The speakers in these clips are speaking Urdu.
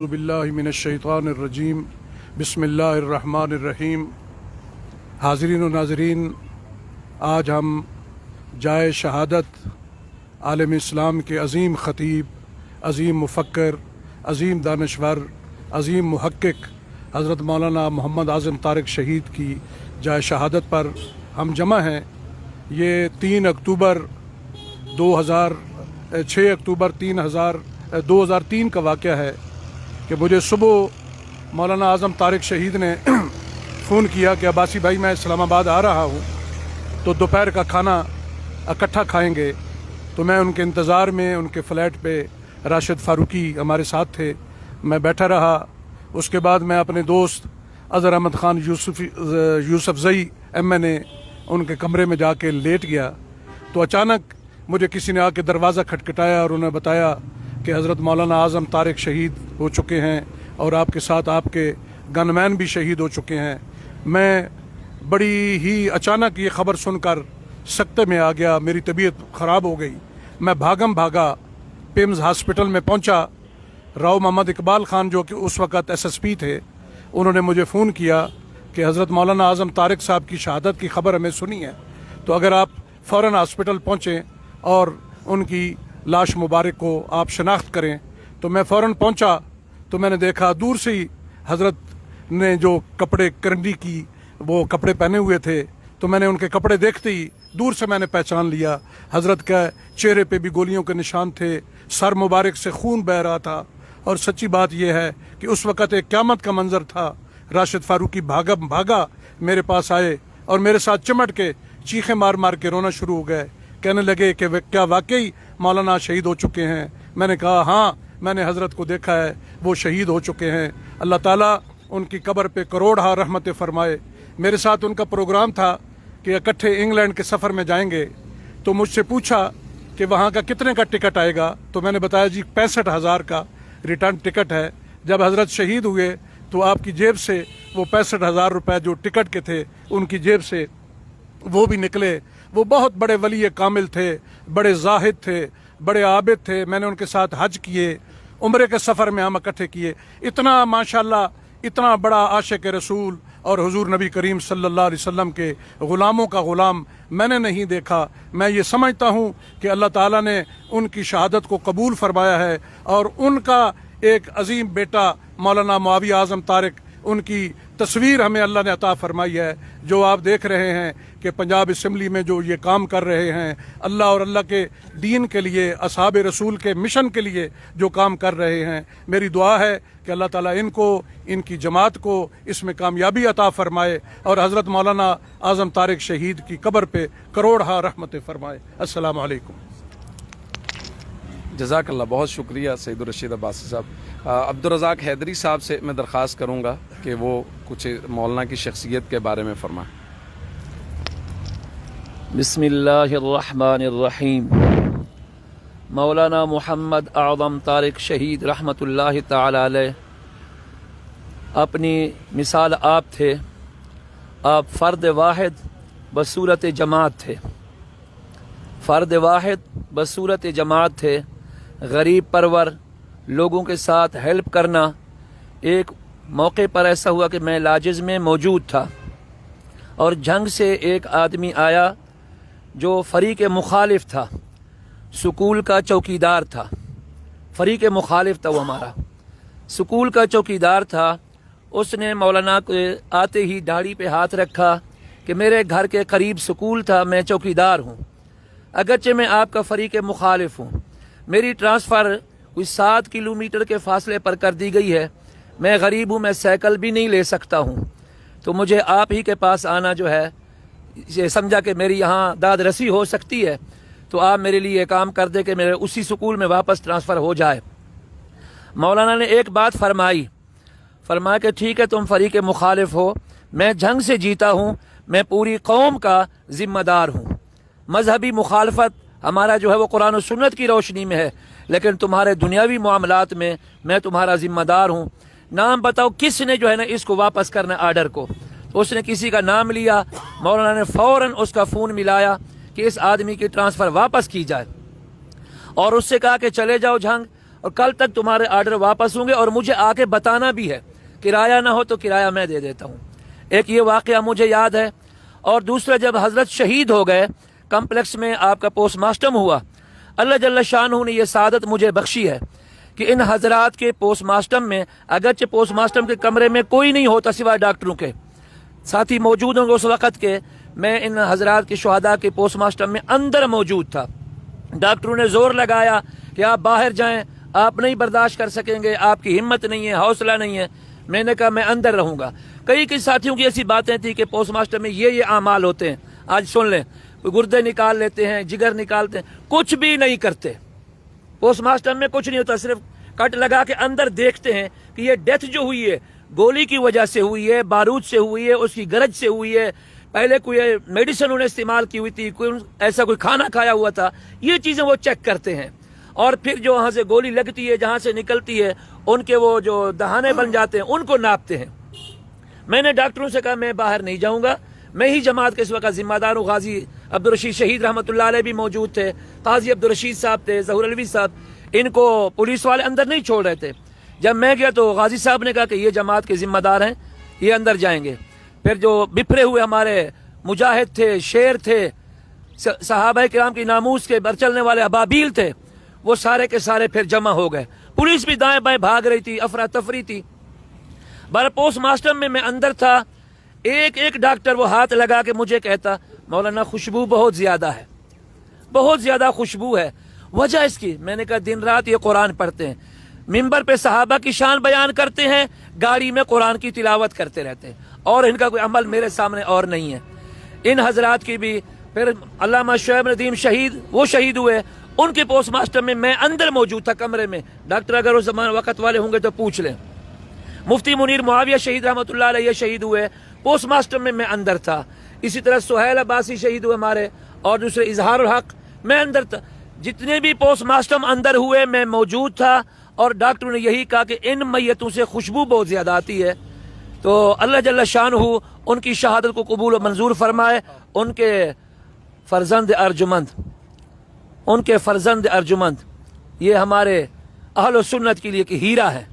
اعوذ باللہ من الشیطان الرجیم بسم اللہ الرحمن الرحیم۔ حاضرین و ناظرین، آج ہم جائے شہادت عالم اسلام کے عظیم خطیب، عظیم مفکر، عظیم دانشور، عظیم محقق حضرت مولانا محمد اعظم طارق شہید کی جائے شہادت پر ہم جمع ہیں۔ یہ 3 اکتوبر 6 اکتوبر 2003 کا واقعہ ہے کہ مجھے صبح مولانا اعظم طارق شہید نے فون کیا کہ عباسی بھائی میں اسلام آباد آ رہا ہوں، تو دوپہر کا کھانا اکٹھا کھائیں گے۔ تو میں ان کے انتظار میں ان کے فلیٹ پہ راشد فاروقی ہمارے ساتھ تھے، میں بیٹھا رہا۔ اس کے بعد میں اپنے دوست اظہر احمد خان یوسف زئی ایم نے ان کے کمرے میں جا کے لیٹ گیا، تو اچانک مجھے کسی نے آ کے دروازہ کھٹکھٹایا اور انہیں بتایا کہ حضرت مولانا اعظم طارق شہید ہو چکے ہیں اور آپ کے ساتھ آپ کے گن مین بھی شہید ہو چکے ہیں۔ میں بڑی ہی اچانک یہ خبر سن کر سکتے میں آ گیا، میری طبیعت خراب ہو گئی۔ میں بھاگا پیمز ہاسپٹل میں پہنچا۔ راؤ محمد اقبال خان جو کہ اس وقت SSP تھے، انہوں نے مجھے فون کیا کہ حضرت مولانا اعظم طارق صاحب کی شہادت کی خبر ہمیں سنی ہے، تو اگر آپ فوراً ہاسپٹل پہنچیں اور ان کی لاش مبارک کو آپ شناخت کریں۔ تو میں فوراً پہنچا تو میں نے دیکھا دور سے ہی حضرت نے جو کپڑے کرنڈی کی وہ کپڑے پہنے ہوئے تھے، تو میں نے ان کے کپڑے دیکھتے ہی دور سے میں نے پہچان لیا۔ حضرت کے چہرے پہ بھی گولیوں کے نشان تھے، سر مبارک سے خون بہہ رہا تھا، اور سچی بات یہ ہے کہ اس وقت ایک قیامت کا منظر تھا۔ راشد فاروقی بھاگا میرے پاس آئے اور میرے ساتھ چمٹ کے چیخیں مار کے رونا شروع ہو گئے، کہنے لگے کہ کیا واقعی مولانا شہید ہو چکے ہیں؟ میں نے کہا ہاں، میں نے حضرت کو دیکھا ہے، وہ شہید ہو چکے ہیں۔ اللہ تعالیٰ ان کی قبر پہ کروڑہا رحمت فرمائے۔ میرے ساتھ ان کا پروگرام تھا کہ اکٹھے انگلینڈ کے سفر میں جائیں گے، تو مجھ سے پوچھا کہ وہاں کا کتنے کا ٹکٹ آئے گا؟ تو میں نے بتایا جی 65,000 کا ریٹرن ٹکٹ ہے۔ جب حضرت شہید ہوئے تو آپ کی جیب سے وہ 65,000 روپے جو ٹکٹ کے تھے ان کی جیب سے وہ بھی نکلے۔ وہ بہت بڑے ولی کامل تھے، بڑے زاہد تھے، بڑے عابد تھے۔ میں نے ان کے ساتھ حج کیے، عمرے کے سفر میں ہم اکٹھے کیے۔ اتنا ماشاءاللہ اتنا بڑا عاشق رسول اور حضور نبی کریم صلی اللہ علیہ وسلم کے غلاموں کا غلام میں نے نہیں دیکھا۔ میں یہ سمجھتا ہوں کہ اللہ تعالیٰ نے ان کی شہادت کو قبول فرمایا ہے، اور ان کا ایک عظیم بیٹا مولانا معاویہ اعظم طارق، ان کی تصویر ہمیں اللہ نے عطا فرمائی ہے، جو آپ دیکھ رہے ہیں کہ پنجاب اسمبلی میں جو یہ کام کر رہے ہیں، اللہ اور اللہ کے دین کے لیے، اصحاب رسول کے مشن کے لیے جو کام کر رہے ہیں۔ میری دعا ہے کہ اللہ تعالیٰ ان کو، ان کی جماعت کو اس میں کامیابی عطا فرمائے، اور حضرت مولانا اعظم طارق شہید کی قبر پہ کروڑہا رحمت فرمائے۔ السلام علیکم۔ جزاک اللہ، بہت شکریہ سید الرشید عباسی صاحب۔ عبدالرزاق حیدری صاحب سے میں درخواست کروں گا کہ وہ کچھ مولانا کی شخصیت کے بارے میں فرمائیں۔ بسم اللہ الرحمن الرحیم۔ مولانا محمد اعظم طارق شہید رحمۃ اللہ تعالی علیہ اپنی مثال آپ تھے۔ آپ فرد واحد بصورت جماعت تھے، فرد واحد بصورت جماعت تھے۔ غریب پرور، لوگوں کے ساتھ ہیلپ کرنا۔ ایک موقع پر ایسا ہوا کہ میں لاجز میں موجود تھا، اور جنگ سے ایک آدمی آیا جو فریق مخالف تھا، سکول کا چوکیدار تھا۔ فریق مخالف تھا وہ ہمارا، سکول کا چوکیدار تھا۔ اس نے مولانا کو آتے ہی داڑھی پہ ہاتھ رکھا کہ میرے گھر کے قریب سکول تھا، میں چوکیدار ہوں، اگرچہ میں آپ کا فریق مخالف ہوں، میری ٹرانسفر کوئی 7 کلومیٹر کے فاصلے پر کر دی گئی ہے، میں غریب ہوں، میں سائیکل بھی نہیں لے سکتا ہوں، تو مجھے آپ ہی کے پاس آنا جو ہے، یہ سمجھا کہ میری یہاں داد رسی ہو سکتی ہے، تو آپ میرے لیے یہ کام کر دے کہ میرے اسی سکول میں واپس ٹرانسفر ہو جائے۔ مولانا نے ایک بات فرمایا کہ ٹھیک ہے، تم فریق مخالف ہو، میں جنگ سے جیتا ہوں، میں پوری قوم کا ذمہ دار ہوں۔ مذہبی مخالفت ہمارا جو ہے وہ قرآن و سنت کی روشنی میں ہے، لیکن تمہارے دنیاوی معاملات میں میں تمہارا ذمہ دار ہوں۔ نام بتاؤ کس نے جو ہے نا اس کو واپس کرنا آرڈر کو؟ تو اس نے کسی کا نام لیا۔ مولانا نے فوراً اس کا فون ملایا کہ اس آدمی کی ٹرانسفر واپس کی جائے، اور اس سے کہا کہ چلے جاؤ جنگ، اور کل تک تمہارے آرڈر واپس ہوں گے، اور مجھے آ کے بتانا بھی ہے، کرایہ نہ ہو تو کرایہ میں دے دیتا ہوں۔ ایک یہ واقعہ مجھے یاد ہے۔ اور دوسرا، جب حضرت شہید ہو گئے، کمپلیکس میں آپ کا پوسٹ ماسٹم ہوا، اللہ جل شانہ نے یہ سعادت مجھے بخشی ہے کہ ان حضرات کے پوسٹ ماسٹم میں، اگرچہ پوسٹ ماسٹم کے کمرے میں کوئی نہیں ہوتا سوائے ڈاکٹروں کے، ساتھی موجود ہوں گے اس وقت کے، میں ان حضرات کے شہداء کے پوسٹ ماسٹم میں اندر موجود تھا۔ ڈاکٹروں نے زور لگایا کہ آپ باہر جائیں، آپ نہیں برداشت کر سکیں گے، آپ کی ہمت نہیں ہے، حوصلہ نہیں ہے۔ میں نے کہا میں اندر رہوں گا۔ کئی ساتھیوں کی ایسی باتیں تھیں کہ پوسٹ ماسٹر میں یہ اعمال ہوتے ہیں، آج سن لیں، گردے نکال لیتے ہیں، جگر نکالتے ہیں، کچھ بھی نہیں کرتے۔ پوسٹ ماسٹر میں کچھ نہیں ہوتا، صرف کٹ لگا کے اندر دیکھتے ہیں کہ یہ ڈیتھ جو ہوئی ہے گولی کی وجہ سے ہوئی ہے، بارود سے ہوئی ہے، اس کی گرج سے ہوئی ہے، پہلے کوئی میڈیسن انہوں نے استعمال کی ہوئی تھی، کوئی ایسا کوئی کھانا کھایا ہوا تھا، یہ چیزیں وہ چیک کرتے ہیں۔ اور پھر جو وہاں سے گولی لگتی ہے، جہاں سے نکلتی ہے، ان کے وہ جو دہانے بن جاتے ہیں، ان کو ناپتے ہیں۔ میں نے ڈاکٹروں سے کہا میں باہر نہیں جاؤں گا، میں ہی جماعت کے اس وقت ذمہ دار ہوں۔ غازی عبدالرشید شہید رحمۃ اللہ علیہ بھی موجود تھے، قاضی عبدالرشید صاحب تھے، ظہور علوی صاحب، ان کو پولیس والے اندر نہیں چھوڑ رہے تھے۔ جب میں گیا تو غازی صاحب نے کہا کہ یہ جماعت کے ذمہ دار ہیں، یہ اندر جائیں گے۔ پھر جو بپھرے ہوئے ہمارے مجاہد تھے، شیر تھے، صحابہ کرام کی ناموس کے بر چلنے والے ابابیل تھے، وہ سارے کے سارے پھر جمع ہو گئے۔ پولیس بھی دائیں بائیں بھاگ رہی تھی، افراتفری تھی۔ بہر پوسٹ ماسٹر میں اندر تھا، ایک ڈاکٹر وہ ہاتھ لگا کے مجھے کہتا مولانا خوشبو بہت زیادہ ہے، بہت زیادہ خوشبو ہے، وجہ اس کی؟ میں نے کہا دن رات یہ قرآن پڑھتے ہیں، ممبر پہ صحابہ کی شان بیان کرتے ہیں، گاڑی میں قرآن کی تلاوت کرتے رہتے ہیں، اور ان کا کوئی عمل میرے سامنے اور نہیں ہے۔ ان حضرات کی بھی پھر علامہ شعیب ندیم شہید، وہ شہید ہوئے، ان کے پوسٹ ماسٹر میں اندر موجود تھا کمرے میں۔ ڈاکٹر اگر اس زمان وقت والے ہوں گے تو پوچھ لیں۔ مفتی منیر معاویہ شہید رحمۃ اللہ علیہ شہید ہوئے، پوسٹ ماسٹر میں اندر تھا۔ اسی طرح سہیل عباسی شہید ہوئے ہمارے، اور دوسرے اظہار الحق، میں اندر تھا۔ جتنے بھی پوسٹ ماسٹر اندر ہوئے میں موجود تھا، اور ڈاکٹروں نے یہی کہا کہ ان میتوں سے خوشبو بہت زیادہ آتی ہے۔ تو اللہ جل شانہ ان کی شہادت کو قبول و منظور فرمائے۔ ان کے فرزند ارجمند یہ ہمارے اہل و سنت کے لیے کہ ہیرا ہے،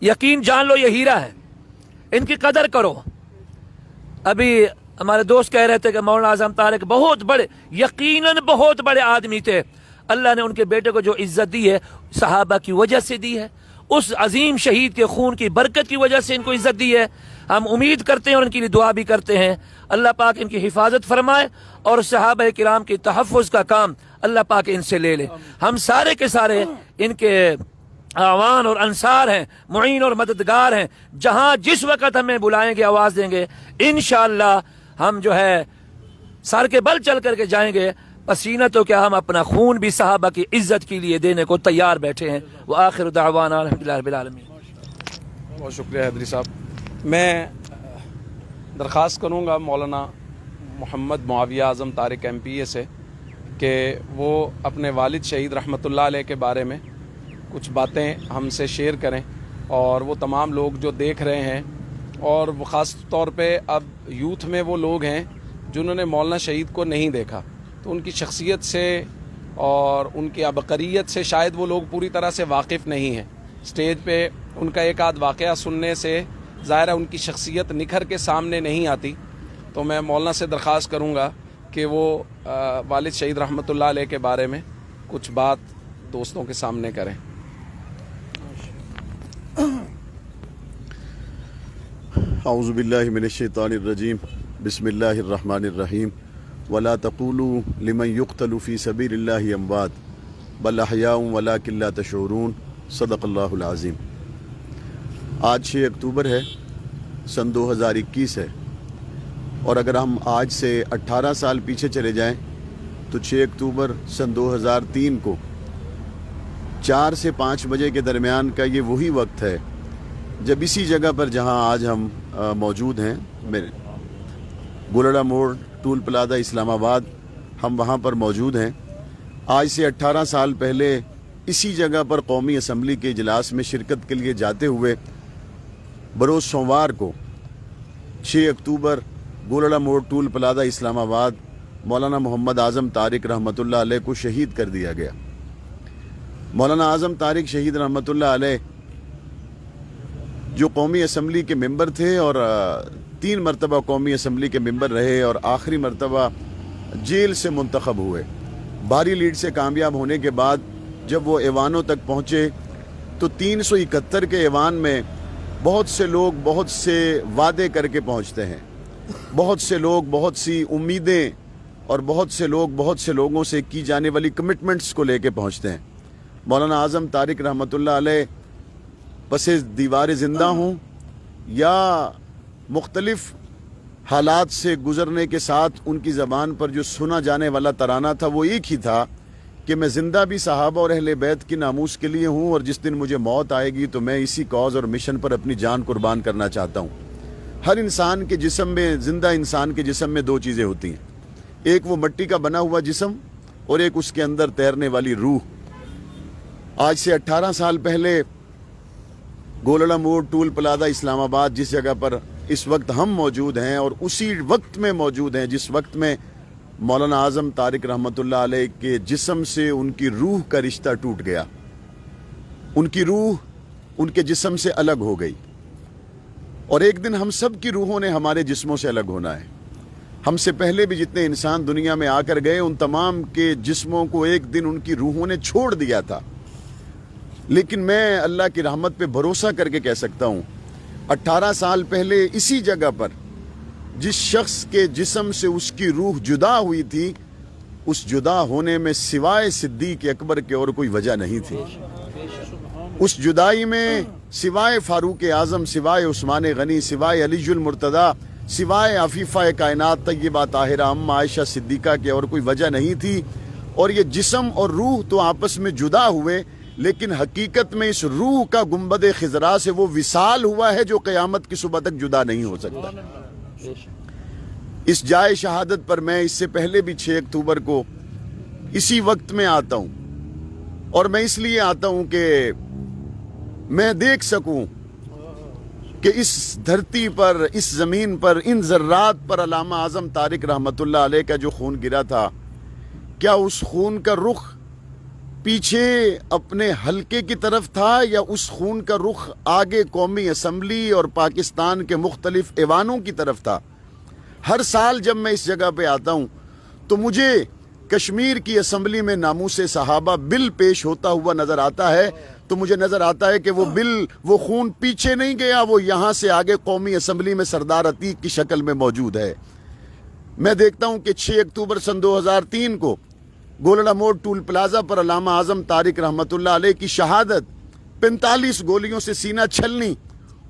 یقین جان لو یہ ہیرا ہے، ان کی قدر کرو۔ ابھی ہمارے دوست کہہ رہے تھے کہ مولانا اعظم طارق بہت بڑے، یقیناً بہت بڑے آدمی تھے، اللہ نے ان کے بیٹے کو جو عزت دی ہے صحابہ کی وجہ سے دی ہے، اس عظیم شہید کے خون کی برکت کی وجہ سے ان کو عزت دی ہے۔ ہم امید کرتے ہیں اور ان کے لیے دعا بھی کرتے ہیں، اللہ پاک ان کی حفاظت فرمائے، اور صحابہ کرام کی تحفظ کا کام اللہ پاک ان سے لے لے۔ ہم سارے کے سارے ان کے اعوان اور انصار ہیں، معین اور مددگار ہیں، جہاں جس وقت ہمیں بلائیں گے، آواز دیں گے، انشاءاللہ ہم جو ہے سر کے بل چل کر کے جائیں گے۔ پسینہ تو کیا، ہم اپنا خون بھی صحابہ کی عزت کے لیے دینے کو تیار بیٹھے ہیں۔ وآخر دعوانا الحمدللہ رب العالمین۔ بہت شکریہ حیدری صاحب۔ میں درخواست کروں گا مولانا محمد معاویہ اعظم طارق MP سے کہ وہ اپنے والد شہید رحمۃ اللہ علیہ کے بارے میں کچھ باتیں ہم سے شیئر کریں، اور وہ تمام لوگ جو دیکھ رہے ہیں، اور وہ خاص طور پہ اب یوتھ میں وہ لوگ ہیں جنہوں نے مولانا شہید کو نہیں دیکھا، تو ان کی شخصیت سے اور ان کی عبقریت سے شاید وہ لوگ پوری طرح سے واقف نہیں ہیں۔ اسٹیج پہ ان کا ایک آدھ واقعہ سننے سے ظاہر ہے ان کی شخصیت نکھر کے سامنے نہیں آتی، تو میں مولانا سے درخواست کروں گا کہ وہ والد شہید رحمۃ اللہ علیہ کے بارے میں کچھ بات دوستوں کے سامنے کریں۔ اعوذ باللہ من الشیطان الرجیم، بسم اللہ الرحمن الرحیم، ولا تقولوا لمن يقتل في سبيل الله اموات بل احیاء ولکن لا تشعرون، صدق اللہ العظیم۔ آج 6 اکتوبر ہے، سن 2021 ہے، اور اگر ہم آج سے 18 سال پیچھے چلے جائیں تو 6 اکتوبر سن 2003 کو 4 سے 5 بجے کے درمیان کا یہ وہی وقت ہے جب اسی جگہ پر جہاں آج ہم موجود ہیں، گولڑہ موڑ ٹول پلازہ اسلام آباد، ہم وہاں پر موجود ہیں۔ آج سے 18 سال پہلے اسی جگہ پر قومی اسمبلی کے اجلاس میں شرکت کے لیے جاتے ہوئے بروز سوموار کو 6 اکتوبر گولڑہ موڑ ٹول پلازہ اسلام آباد مولانا محمد اعظم طارق رحمۃ اللہ علیہ کو شہید کر دیا گیا۔ مولانا اعظم طارق شہید رحمۃ اللہ علیہ جو قومی اسمبلی کے ممبر تھے اور 3 مرتبہ قومی اسمبلی کے ممبر رہے اور آخری مرتبہ جیل سے منتخب ہوئے، بھاری لیڈ سے کامیاب ہونے کے بعد جب وہ ایوانوں تک پہنچے تو 371 کے ایوان میں بہت سے لوگ بہت سے وعدے کر کے پہنچتے ہیں، بہت سے لوگ بہت سی امیدیں اور بہت سے لوگ بہت سے لوگوں سے کی جانے والی کمٹمنٹس کو لے کے پہنچتے ہیں۔ مولانا اعظم طارق رحمۃ اللہ علیہ پس دیوار زندہ ہوں یا مختلف حالات سے گزرنے کے ساتھ ان کی زبان پر جو سنا جانے والا ترانہ تھا وہ ایک ہی تھا کہ میں زندہ بھی صحابہ اور اہل بیت کی ناموس کے لیے ہوں، اور جس دن مجھے موت آئے گی تو میں اسی کاز اور مشن پر اپنی جان قربان کرنا چاہتا ہوں۔ ہر انسان کے جسم میں، زندہ انسان کے جسم میں 2 چیزیں ہوتی ہیں، ایک وہ مٹی کا بنا ہوا جسم اور ایک اس کے اندر تیرنے والی روح۔ آج سے 18 سال پہلے گولڑہ موڑ ٹول پلازہ اسلام آباد جس جگہ پر اس وقت ہم موجود ہیں اور اسی وقت میں موجود ہیں جس وقت میں مولانا اعظم طارق رحمۃ اللہ علیہ کے جسم سے ان کی روح کا رشتہ ٹوٹ گیا، ان کی روح ان کے جسم سے الگ ہو گئی، اور ایک دن ہم سب کی روحوں نے ہمارے جسموں سے الگ ہونا ہے۔ ہم سے پہلے بھی جتنے انسان دنیا میں آ کر گئے ان تمام کے جسموں کو ایک دن ان کی روحوں نے چھوڑ دیا تھا، لیکن میں اللہ کی رحمت پہ بھروسہ کر کے کہہ سکتا ہوں 18 سال پہلے اسی جگہ پر جس شخص کے جسم سے اس کی روح جدا ہوئی تھی، اس جدا ہونے میں سوائے صدیق اکبر کے اور کوئی وجہ نہیں تھی۔ اس جدائی میں سوائے فاروق اعظم، سوائے عثمان غنی، سوائے علی المرتضی، سوائے عفیفہ کائنات طیبہ طاہرہ ام عائشہ صدیقہ کے اور کوئی وجہ نہیں تھی، اور یہ جسم اور روح تو آپس میں جدا ہوئے، لیکن حقیقت میں اس روح کا گنبد خضرا سے وہ وصال ہوا ہے جو قیامت کی صبح تک جدا نہیں ہو سکتا۔ اس جائے شہادت پر میں اس سے پہلے بھی 6 اکتوبر کو اسی وقت میں آتا ہوں، اور میں اس لیے آتا ہوں کہ میں دیکھ سکوں کہ اس دھرتی پر، اس زمین پر، ان ذرات پر علامہ اعظم طارق رحمۃ اللہ علیہ کا جو خون گرا تھا، کیا اس خون کا رخ پیچھے اپنے حلقے کی طرف تھا یا اس خون کا رخ آگے قومی اسمبلی اور پاکستان کے مختلف ایوانوں کی طرف تھا؟ ہر سال جب میں اس جگہ پہ آتا ہوں تو مجھے کشمیر کی اسمبلی میں ناموس صحابہ بل پیش ہوتا ہوا نظر آتا ہے، تو مجھے نظر آتا ہے کہ وہ بل، وہ خون پیچھے نہیں گیا، وہ یہاں سے آگے قومی اسمبلی میں سردار عتیق کی شکل میں موجود ہے۔ میں دیکھتا ہوں کہ 6 اکتوبر سن 2003 کو گولڑہ موڑ ٹول پلازہ پر علامہ اعظم طارق رحمۃ اللہ علیہ کی شہادت، 45 گولیوں سے سینہ چھلنی،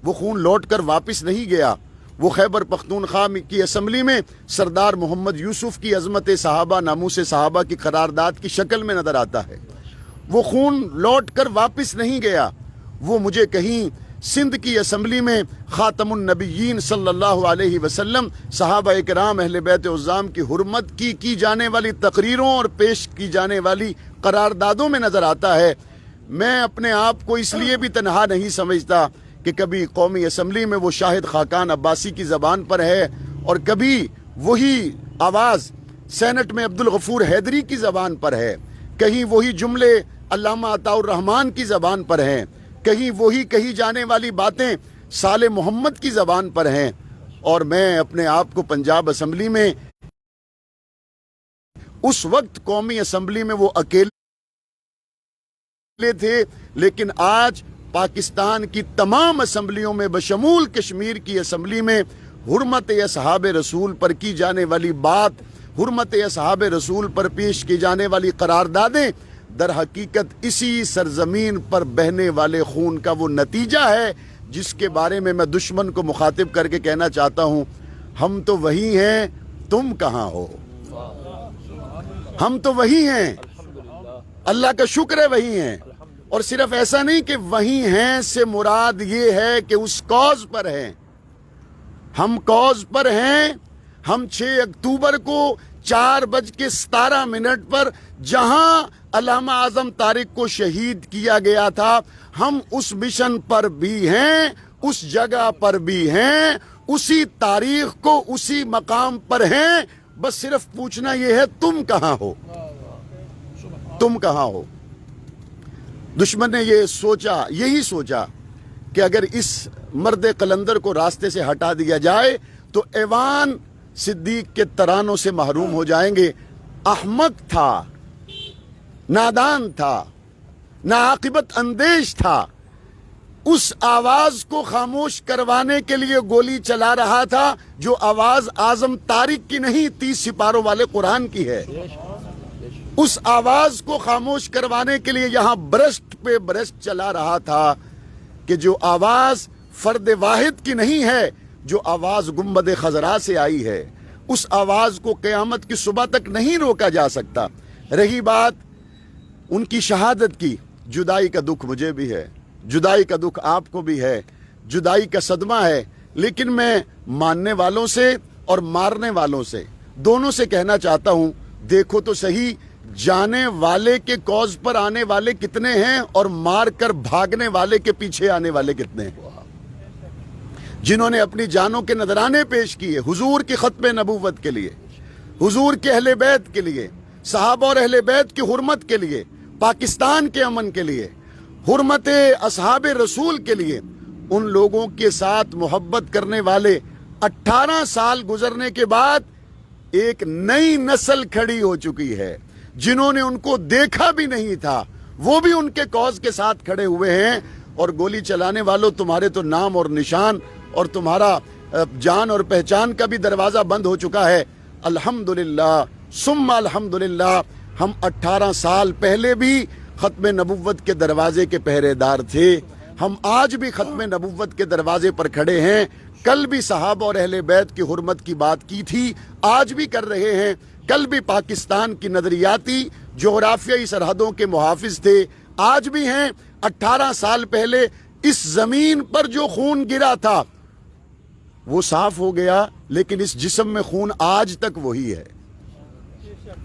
وہ خون لوٹ کر واپس نہیں گیا، وہ خیبر پختونخوا کی اسمبلی میں سردار محمد یوسف کی عظمت صحابہ، ناموس صحابہ کی قرارداد کی شکل میں نظر آتا ہے۔ وہ خون لوٹ کر واپس نہیں گیا، وہ مجھے کہیں سندھ کی اسمبلی میں خاتم النبیین صلی اللہ علیہ وسلم، صحابہ کرام، اہل بیت اعظام کی حرمت کی جانے والی تقریروں اور پیش کی جانے والی قراردادوں میں نظر آتا ہے۔ میں اپنے آپ کو اس لیے بھی تنہا نہیں سمجھتا کہ کبھی قومی اسمبلی میں وہ شاہد خاقان عباسی کی زبان پر ہے، اور کبھی وہی آواز سینٹ میں عبدالغفور حیدری کی زبان پر ہے، کہیں وہی جملے علامہ عطاء الرحمان کی زبان پر ہیں، کہیں وہی کہی جانے والی باتیں صالح محمد کی زبان پر ہیں، اور میں اپنے آپ کو پنجاب اسمبلی میں اس وقت قومی اسمبلی میں وہ اکیلے تھے، لیکن آج پاکستان کی تمام اسمبلیوں میں بشمول کشمیر کی اسمبلی میں حرمت اصحاب رسول پر کی جانے والی بات، حرمت اصحاب رسول پر پیش کی جانے والی قراردادیں در حقیقت اسی سرزمین پر بہنے والے خون کا وہ نتیجہ ہے جس کے بارے میں میں دشمن کو مخاطب کر کے کہنا چاہتا ہوں، ہم تو وہی ہیں، تم کہاں ہو؟ ہم تو وہی ہیں، اللہ کا شکر ہے وہی ہیں، اور صرف ایسا نہیں کہ وہی ہیں سے مراد یہ ہے کہ اس کاز پر ہیں، ہم کاز پر ہیں۔ ہم 6 اکتوبر کو 4:17 پر جہاں علامہ اعظم طارق کو شہید کیا گیا تھا، ہم اس مشن پر بھی ہیں، اس جگہ پر بھی ہیں، اسی تاریخ کو اسی مقام پر ہیں، بس صرف پوچھنا یہ ہے تم کہاں ہو؟ تم کہاں ہو؟ دشمن نے یہی سوچا کہ اگر اس مرد قلندر کو راستے سے ہٹا دیا جائے تو ایوان صدیق کے ترانوں سے محروم ہو جائیں گے. احمق تھا، نادان تھا، ناعاقبت اندیش تھا. اس آواز کو خاموش کروانے کے لیے گولی چلا رہا تھا جو آواز اعظم طارق کی نہیں 30 سپاروں والے قرآن کی ہے. اس آواز کو خاموش کروانے کے لیے یہاں برسٹ پہ برسٹ چلا رہا تھا کہ جو آواز فرد واحد کی نہیں ہے، جو آواز گنبد خضرا سے آئی ہے، اس آواز کو قیامت کی صبح تک نہیں روکا جا سکتا. رہی بات ان کی شہادت کی، جدائی کا دکھ مجھے بھی ہے، جدائی کا دکھ آپ کو بھی ہے، جدائی کا صدمہ ہے. لیکن میں ماننے والوں سے اور مارنے والوں سے دونوں سے کہنا چاہتا ہوں، دیکھو تو صحیح جانے والے کے کوز پر آنے والے کتنے ہیں اور مار کر بھاگنے والے کے پیچھے آنے والے کتنے ہیں. جنہوں نے اپنی جانوں کے نذرانے پیش کیے حضور کی ختم نبوت کے لیے، حضور کے اہل بیت کے لیے، صحابہ اور اہل بیت کی حرمت کے لیے، پاکستان کے امن کے لیے، حرمت اصحاب رسول کے لیے، ان لوگوں کے ساتھ محبت کرنے والے 18 سال گزرنے کے بعد ایک نئی نسل کھڑی ہو چکی ہے. جنہوں نے ان کو دیکھا بھی نہیں تھا وہ بھی ان کے کوز کے ساتھ کھڑے ہوئے ہیں. اور گولی چلانے والوں، تمہارے تو نام اور نشان اور تمہارا جان اور پہچان کا بھی دروازہ بند ہو چکا ہے. الحمدللہ ثم الحمدللہ ہم 18 سال پہلے بھی ختم نبوت کے دروازے کے پہرے دار تھے. ہم آج بھی ختم نبوت کے دروازے پر کھڑے ہیں. کل بھی صحابہ اور اہل بیت کی حرمت کی بات کی تھی، آج بھی کر رہے ہیں. کل بھی پاکستان کی نظریاتی جغرافیائی سرحدوں کے محافظ تھے، آج بھی ہیں. 18 سال پہلے اس زمین پر جو خون گرا تھا وہ صاف ہو گیا، لیکن اس جسم میں خون آج تک وہی ہے.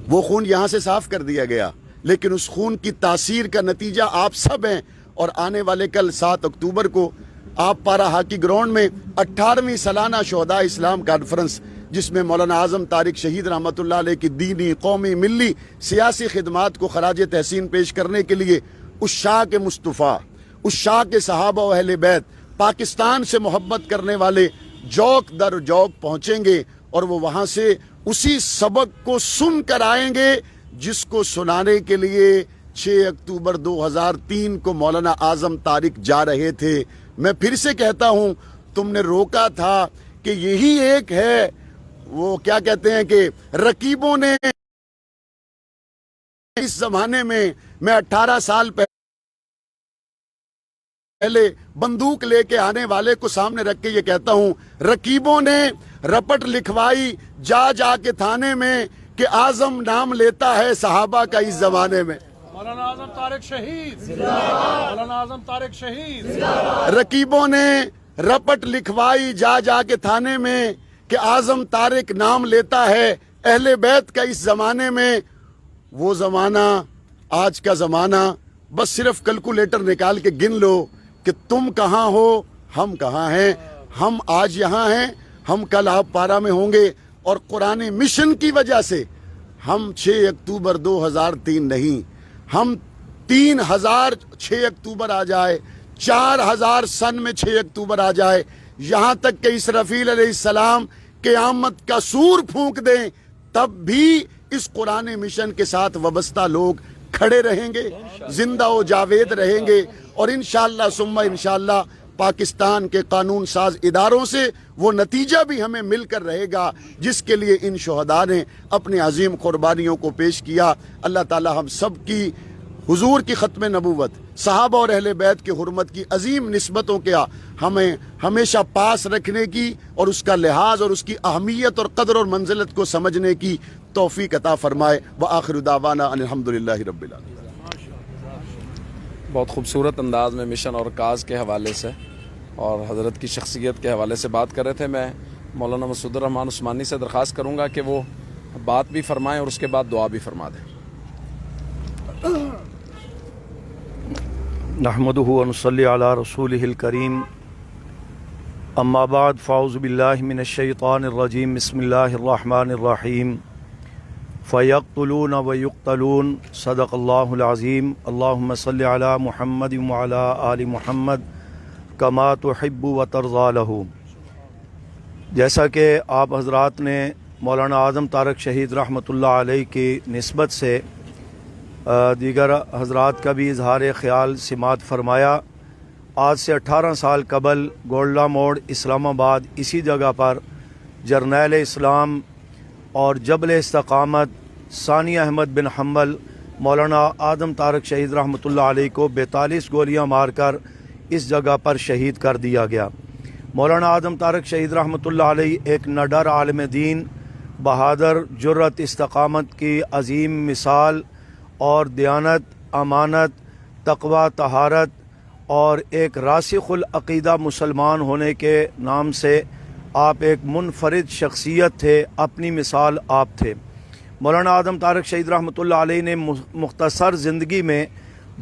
وہ خون یہاں سے صاف کر دیا گیا، لیکن اس خون کی تاثیر کا نتیجہ آپ سب ہیں. اور آنے والے کل 7 اکتوبر کو آپ پارا ہاکی گراؤنڈ میں 18ویں سالانہ شہداء اسلام کانفرنس، جس میں مولانا اعظم طارق شہید رحمۃ اللہ علیہ کی دینی، قومی، ملی، سیاسی خدمات کو خراج تحسین پیش کرنے کے لیے اس شاہ کے مصطفیٰ، اس شاہ کے صحابہ و اہل بیت، پاکستان سے محبت کرنے والے جوک در جوک پہنچیں گے اور وہ وہاں سے اسی سبق کو سن کر آئیں گے جس کو سنانے کے لیے 6 اکتوبر 2003 کو مولانا اعظم طارق جا رہے تھے. میں پھر سے کہتا ہوں، تم نے روکا تھا کہ یہی ایک ہے، وہ کیا کہتے ہیں کہ رقیبوں نے اس زمانے میں 18 سال پہلے بندوق لے کے آنے والے کو سامنے رکھ کے یہ کہتا ہوں، رقیبوں نے رپٹ لکھوائی جا جا کے تھانے میں کہ اعظم نام لیتا ہے صحابہ کا اس زمانے میں. مولانا اعظم طارق شہید، مولانا اعظم طارق شہید. رقیبوں نے رپٹ لکھوائی جا جا کے تھانے میں کہ اعظم طارق نام لیتا ہے اہل بیت کا اس زمانے میں. وہ زمانہ، آج کا زمانہ، بس صرف کیلکولیٹر نکال کے گن لو کہ تم کہاں ہو، ہم کہاں ہیں. ہم آج یہاں ہیں، ہم کل آپ پارا میں ہوں گے. اور قرآن مشن کی وجہ سے ہم 6 اکتوبر 2003 نہیں، ہم 3000 6 اکتوبر آ جائے، 4000 سن میں 6 اکتوبر آ جائے، یہاں تک کہ اسرافیل علیہ السلام قیامت کا سور پھونک دیں، تب بھی اس قرآن مشن کے ساتھ وابستہ لوگ کھڑے رہیں گے، زندہ و جاوید رہیں گے. اور انشاءاللہ ثم انشاءاللہ پاکستان کے قانون ساز اداروں سے وہ نتیجہ بھی ہمیں مل کر رہے گا جس کے لیے ان شہداء نے اپنی عظیم قربانیوں کو پیش کیا. اللہ تعالی ہم سب کی حضور کی ختم نبوت، صحابہ اور اہل بیت کی حرمت کی عظیم نسبتوں کے ہمیں ہمیشہ پاس رکھنے کی اور اس کا لحاظ اور اس کی اہمیت اور قدر اور منزلت کو سمجھنے کی توفیق عطا فرمائے. وآخر دعوانا ان الحمدللہ رب العالمین. بہت خوبصورت انداز میں مشن اور کاز کے حوالے سے اور حضرت کی شخصیت کے حوالے سے بات کر رہے تھے. میں مولانا مسعود الرحمان عثمانی سے درخواست کروں گا کہ وہ بات بھی فرمائیں اور اس کے بعد دعا بھی فرما دیں. نحمده ونصلي على رسوله الكريم اما بعد فاعوذ بالله من الشيطان الرجيم بسم الله الرحمن الرحيم فیقتلون ویقتلون صدق اللہ العظیم اللہم صلی علی محمد وعلی آل محمد کما تحب وترضی لہ۔ جیسا کہ آپ حضرات نے مولانا اعظم طارق شہید رحمۃ اللہ علیہ کی نسبت سے دیگر حضرات کا بھی اظہار خیال سماعت فرمایا، آج سے 18 سال قبل گولڑہ موڑ اسلام آباد اسی جگہ پر جرنیل اسلام اور جبل استقامت ثانی احمد بن حنبل مولانا اعظم طارق شہید رحمۃ اللہ علیہ کو 42 گولیاں مار کر اس جگہ پر شہید کر دیا گیا۔ مولانا اعظم طارق شہید رحمۃ اللہ علیہ ایک نڈر عالم دین، بہادر، جرت، استقامت کی عظیم مثال اور دیانت، امانت، تقوی، طہارت اور ایک راسخ العقیدہ مسلمان ہونے کے نام سے آپ ایک منفرد شخصیت تھے، اپنی مثال آپ تھے۔ مولانا اعظم طارق شہید رحمۃ اللہ علیہ نے مختصر زندگی میں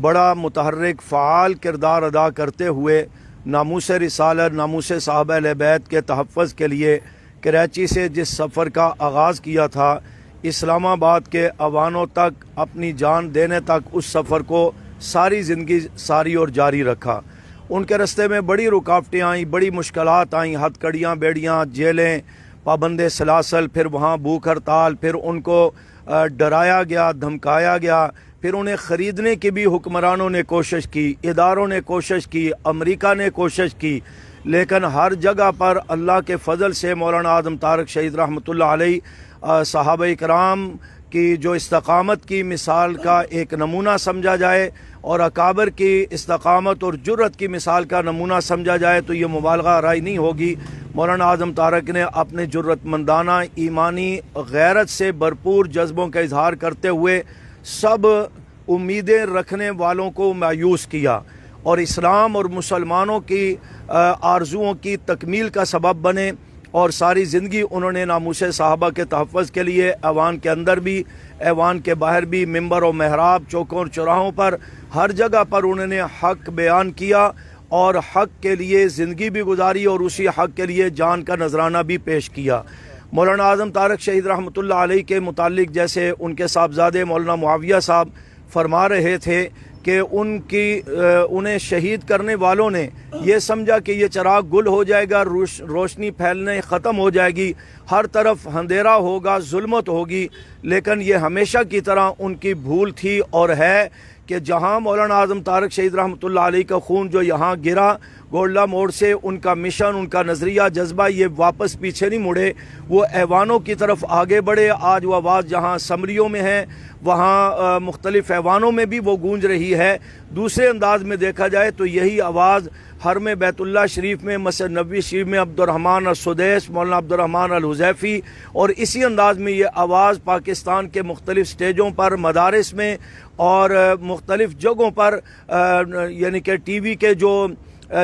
بڑا متحرک فعال کردار ادا کرتے ہوئے ناموس رسالت، ناموس صحابہ اہل بیت کے تحفظ کے لیے کراچی سے جس سفر کا آغاز کیا تھا، اسلام آباد کے اوانوں تک اپنی جان دینے تک اس سفر کو ساری زندگی ساری اور جاری رکھا۔ ان کے راستے میں بڑی رکاوٹیں آئیں، بڑی مشکلات آئیں، ہتھ کڑیاں، بیڑیاں، جیلیں، پابند سلاسل، پھر وہاں بھوک ہڑتال، پھر ان کو ڈرایا گیا، دھمکایا گیا، پھر انہیں خریدنے کی بھی حکمرانوں نے کوشش کی، اداروں نے کوشش کی، امریکہ نے کوشش کی، لیکن ہر جگہ پر اللہ کے فضل سے مولانا اعظم طارق شہید رحمۃ اللہ علیہ صحابہ کرام کی جو استقامت کی مثال کا ایک نمونہ سمجھا جائے اور اکابر کی استقامت اور جرت کی مثال کا نمونہ سمجھا جائے تو یہ مبالغہ رائے نہیں ہوگی۔ مولانا اعظم طارق نے اپنے جرت مندانہ ایمانی غیرت سے بھرپور جذبوں کا اظہار کرتے ہوئے سب امیدیں رکھنے والوں کو مایوس کیا اور اسلام اور مسلمانوں کی آرزوؤں کی تکمیل کا سبب بنے، اور ساری زندگی انہوں نے ناموس صحابہ کے تحفظ کے لیے ایوان کے اندر بھی، ایوان کے باہر بھی، ممبر و محراب، چوکوں اور چوراہوں پر، ہر جگہ پر انہوں نے حق بیان کیا اور حق کے لیے زندگی بھی گزاری اور اسی حق کے لیے جان کا نذرانہ بھی پیش کیا۔ مولانا اعظم طارق شہید رحمۃ اللہ علیہ کے متعلق جیسے ان کے صاحبزادے مولانا معاویہ صاحب فرما رہے تھے کہ انہیں شہید کرنے والوں نے یہ سمجھا کہ یہ چراغ گل ہو جائے گا، روشنی پھیلنے ختم ہو جائے گی، ہر طرف اندھیرا ہوگا، ظلمت ہوگی، لیکن یہ ہمیشہ کی طرح ان کی بھول تھی اور ہے کہ جہاں مولانا اعظم طارق شہید رحمۃ اللہ علیہ کا خون جو یہاں گرا گولڑہ موڑ سے، ان کا مشن، ان کا نظریہ، جذبہ یہ واپس پیچھے نہیں مڑے، وہ ایوانوں کی طرف آگے بڑھے۔ آج وہ آواز جہاں اسمبلیوں میں ہے، وہاں مختلف ایوانوں میں بھی وہ گونج رہی ہے۔ دوسرے انداز میں دیکھا جائے تو یہی آواز حرم بیت اللہ شریف میں، مسجد نبوی شریف میں عبدالرحمن السدیس، مولانا عبدالرحمن الحذیفی، اور اسی انداز میں یہ آواز پاکستان کے مختلف سٹیجوں پر، مدارس میں اور مختلف جگہوں پر، یعنی کہ ٹی وی کے جو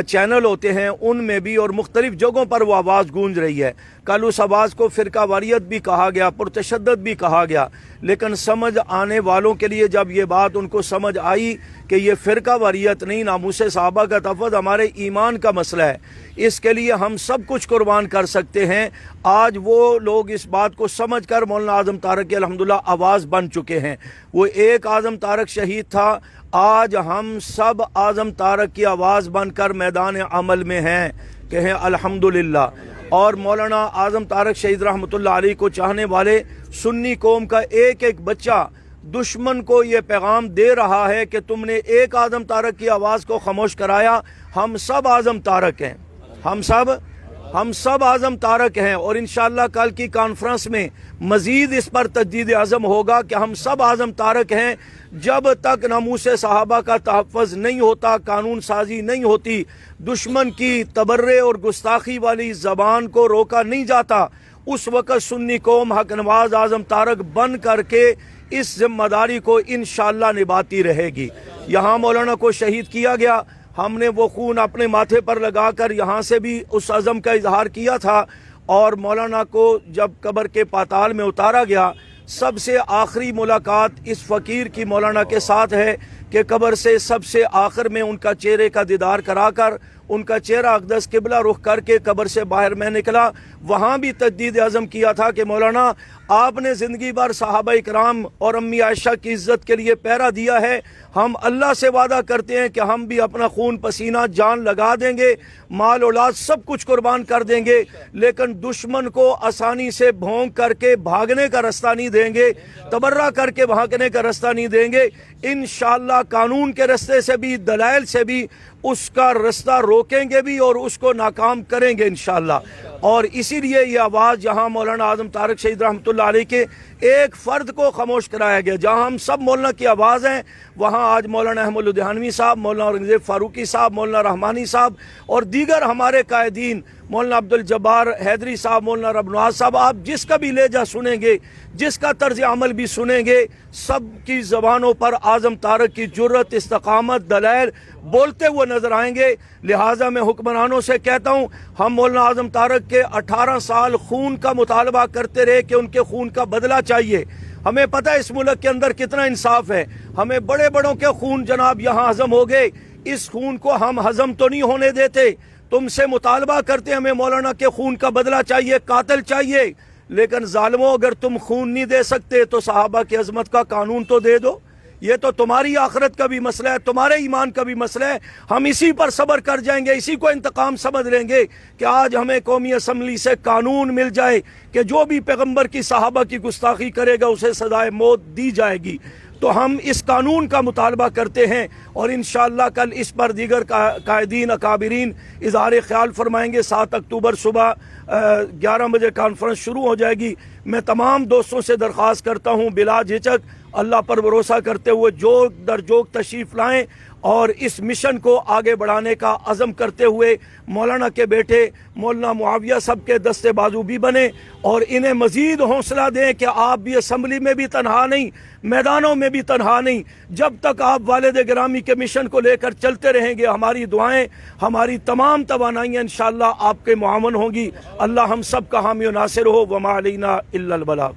چینل ہوتے ہیں ان میں بھی اور مختلف جگہوں پر وہ آواز گونج رہی ہے۔ کل اس آواز کو فرقہ واریت بھی کہا گیا، پرتشدد بھی کہا گیا، لیکن سمجھ آنے والوں کے لیے جب یہ بات ان کو سمجھ آئی کہ یہ فرقہ واریت نہیں، ناموس صحابہ کا تحفظ ہمارے ایمان کا مسئلہ ہے، اس کے لیے ہم سب کچھ قربان کر سکتے ہیں، آج وہ لوگ اس بات کو سمجھ کر مولانا اعظم طارق کی الحمدللہ آواز بن چکے ہیں۔ وہ ایک اعظم طارق شہید تھا، آج ہم سب اعظم طارق کی آواز بن کر میدان عمل میں ہیں، کہیں الحمدللہ۔ اور مولانا اعظم طارق شہید رحمۃ اللہ علیہ کو چاہنے والے سنی قوم کا ایک ایک بچہ دشمن کو یہ پیغام دے رہا ہے کہ تم نے ایک اعظم طارق کی آواز کو خاموش کرایا، ہم سب اعظم طارق ہیں، ہم سب اعظم طارق ہیں، اور انشاءاللہ کل کی کانفرنس میں مزید اس پر تجدید عزم ہوگا کہ ہم سب اعظم طارق ہیں۔ جب تک ناموس صحابہ کا تحفظ نہیں ہوتا، قانون سازی نہیں ہوتی، دشمن کی تبرے اور گستاخی والی زبان کو روکا نہیں جاتا، اس وقت سنی قوم حق نواز اعظم طارق بن کر کے اس ذمہ داری کو انشاءاللہ نبھاتی رہے گی۔ یہاں مولانا کو شہید کیا گیا، ہم نے وہ خون اپنے ماتھے پر لگا کر یہاں سے بھی اس عزم کا اظہار کیا تھا، اور مولانا کو جب قبر کے پاتال میں اتارا گیا، سب سے آخری ملاقات اس فقیر کی مولانا کے ساتھ ہے کہ قبر سے سب سے آخر میں ان کا چہرے کا دیدار کرا کر ان کا چہرہ اقدس قبلہ رخ کر کے قبر سے باہر میں نکلا، وہاں بھی تجدید عزم کیا تھا کہ مولانا آپ نے زندگی بھر صحابہ اکرام اور امی عائشہ کی عزت کے لیے پہرا دیا ہے، ہم اللہ سے وعدہ کرتے ہیں کہ ہم بھی اپنا خون پسینہ جان لگا دیں گے، مال اولاد سب کچھ قربان کر دیں گے، لیکن دشمن کو آسانی سے بھونک کر کے بھاگنے کا راستہ نہیں دیں گے، تبرہ کر کے بھاگنے کا راستہ نہیں دیں گے، انشاءاللہ قانون کے راستے سے بھی دلائل سے بھی اس کا راستہ روکیں گے بھی اور اس کو ناکام کریں گے انشاءاللہ۔ اور اسی لیے یہ آواز جہاں مولانا اعظم طارق شہید رحمۃ اللہ علیہ کے ایک فرد کو خاموش کرایا گیا، جہاں ہم سب مولانا کی آواز ہیں، وہاں آج مولانا احمد لدھیانوی صاحب، مولانا اورنگزیب فاروقی صاحب، مولانا رحمانی صاحب اور دیگر ہمارے قائدین، مولانا عبدالجبار حیدری صاحب، مولانا رب نواز صاحب، آپ جس کا بھی لہجہ سنیں گے، جس کا طرز عمل بھی سنیں گے، سب کی زبانوں پر اعظم طارق کی جرت، استقامت، دلائل بولتے ہوئے نظر آئیں گے۔ لہٰذا میں حکمرانوں سے کہتا ہوں، ہم مولانا اعظم طارق کے 18 سال خون کا مطالبہ کرتے رہے کہ ان کے خون کا بدلہ چاہیے۔ ہمیں پتہ ہے اس ملک کے اندر کتنا انصاف ہے، ہمیں بڑے بڑوں کے خون جناب یہاں ہضم ہو گئے، اس خون کو ہم ہضم تو نہیں ہونے دیتے۔ تم سے مطالبہ کرتے ہمیں مولانا کے خون کا بدلہ چاہیے، قاتل چاہیے، لیکن ظالموں اگر تم خون نہیں دے سکتے تو صحابہ کی عظمت کا قانون تو دے دو۔ یہ تو تمہاری آخرت کا بھی مسئلہ ہے، تمہارے ایمان کا بھی مسئلہ ہے، ہم اسی پر صبر کر جائیں گے، اسی کو انتقام سمجھ لیں گے کہ آج ہمیں قومی اسمبلی سے قانون مل جائے کہ جو بھی پیغمبر کی صحابہ کی گستاخی کرے گا اسے سزائے موت دی جائے گی۔ تو ہم اس قانون کا مطالبہ کرتے ہیں اور انشاءاللہ کل اس پر دیگر قائدین اکابرین اظہار خیال فرمائیں گے۔ 7 اکتوبر صبح 11 بجے کانفرنس شروع ہو جائے گی۔ میں تمام دوستوں سے درخواست کرتا ہوں بلا جھجک اللہ پر بھروسہ کرتے ہوئے جوگ در جوگ تشریف لائیں اور اس مشن کو آگے بڑھانے کا عزم کرتے ہوئے مولانا کے بیٹے مولانا معاویہ سب کے دستے بازو بھی بنیں اور انہیں مزید حوصلہ دیں کہ آپ بھی اسمبلی میں بھی تنہا نہیں، میدانوں میں بھی تنہا نہیں، جب تک آپ والد گرامی کے مشن کو لے کر چلتے رہیں گے ہماری دعائیں، ہماری تمام توانائیاں انشاءاللہ آپ کے معاون ہوں گی۔ اللہ ہم سب کا حامی و ناصر ہو، وما علینا الا البلاغ۔